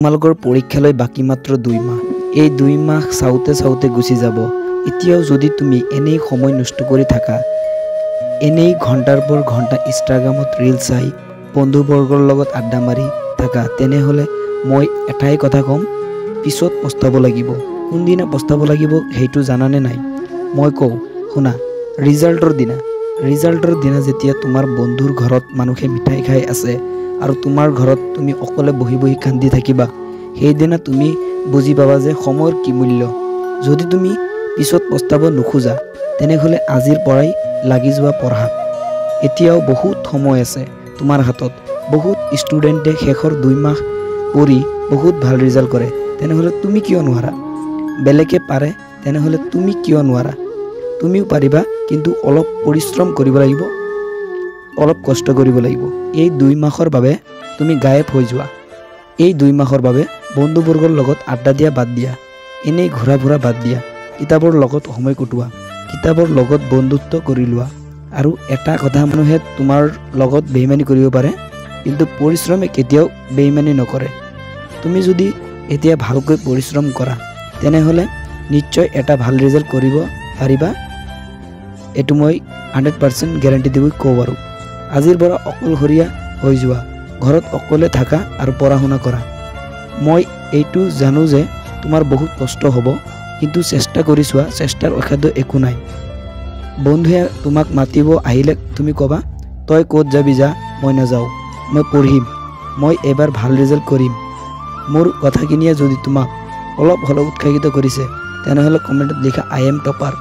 তোমালোকৰ পৰীক্ষালৈ বাকি মাত্ৰ 2 মাহ। এই 2 মাহ চাওঁতে চাওঁতে গুচি যাব। এতিয়াও যদি তুমি এনেই সময় নষ্ট কৰি থাকা, এনেই ঘণ্টাৰ পৰ ঘণ্টা ইনষ্টাগ্ৰামত ৰিল চাই বন্ধুবৰ্গৰ লগত আড্ডা মাৰি থাকা, তেনেহ'লে মই এটাই কথা ক'ম, পিছত পস্তাব লাগিব। কোনদিনা পস্তাব লাগিব সেইটো জানানে নাই? মই কওঁ শুনা, ৰিজাল্টৰ দিনা যেতিয়া তোমাৰ বন্ধুৰ ঘৰত মানুহে মিঠাই খাই আছে আৰু তোমাৰ ঘৰত তুমি অকলে বহি বহি কান্দি থাকিবা, সেইদিনা তুমি বুজি পাবা যে সময়ৰ কি মূল্য। যদি তুমি পিছত পস্তাব নোখোজা, তেনেহ'লে আজিৰ পৰাই লাগি যোৱা পঢ়াত। এতিয়াও বহুত সময় আছে তোমাৰ হাতত। বহুত ষ্টুডেণ্টে শেষৰ 2 মাহ পঢ়ি বহুত ভাল ৰিজাল্ট কৰে, তেনেহ'লে তুমি কিয় নোৱাৰা? বেলেগে পাৰে, তেনেহ'লে তুমি কিয় নোৱাৰা? তুমিও পাৰিবা, কিন্তু অলপ পৰিশ্ৰম কৰিব লাগিব, অলপ কষ্ট কৰিব লাগিব। এই 2 মাহৰ বাবে তুমি গায়ব হৈ যোৱা। এই 2 মাহৰ বাবে বন্ধুবৰ্গৰ লগত আড্ডা দিয়া বাদ দিয়া, এনেই ঘূৰা ফুৰা বাদ দিয়া, কিতাপৰ লগত সময় কটোৱা, কিতাপৰ লগত বন্ধুত্ব কৰি লোৱা। আৰু এটা কথা, মানুহে তোমাৰ লগত বেইমানি কৰিব পাৰে, কিন্তু পৰিশ্ৰমে কেতিয়াও বেইমানি নকৰে। তুমি যদি এতিয়া ভালকৈ পৰিশ্ৰম কৰা, তেনেহ'লে নিশ্চয় এটা ভাল ৰিজাল্ট কৰিব পাৰিবা। এইটো মই 100% গেৰাণ্টি দি ক'ব পাৰোঁ। আজিৰ পৰা অকলশৰীয়া হৈ যোৱা, ঘৰত অকলে থাকা আৰু পঢ়া শুনা কৰা। মই এইটো জানো যে তোমাৰ বহুত কষ্ট হ'ব, কিন্তু চেষ্টা কৰি চোৱা, চেষ্টাৰ অসাধ্য একো নাই। বন্ধুৱে তোমাক মাতিব আহিলে তুমি ক'বা, তই ক'ত যাবি যা, মই নাযাওঁ, মই পঢ়িম, মই এবাৰ ভাল ৰিজাল্ট কৰিম। মোৰ কথাখিনিয়ে যদি তোমাক অলপ হ'লেও উৎসাহিত কৰিছে, তেনেহ'লে কমেণ্টত লিখা I am topper।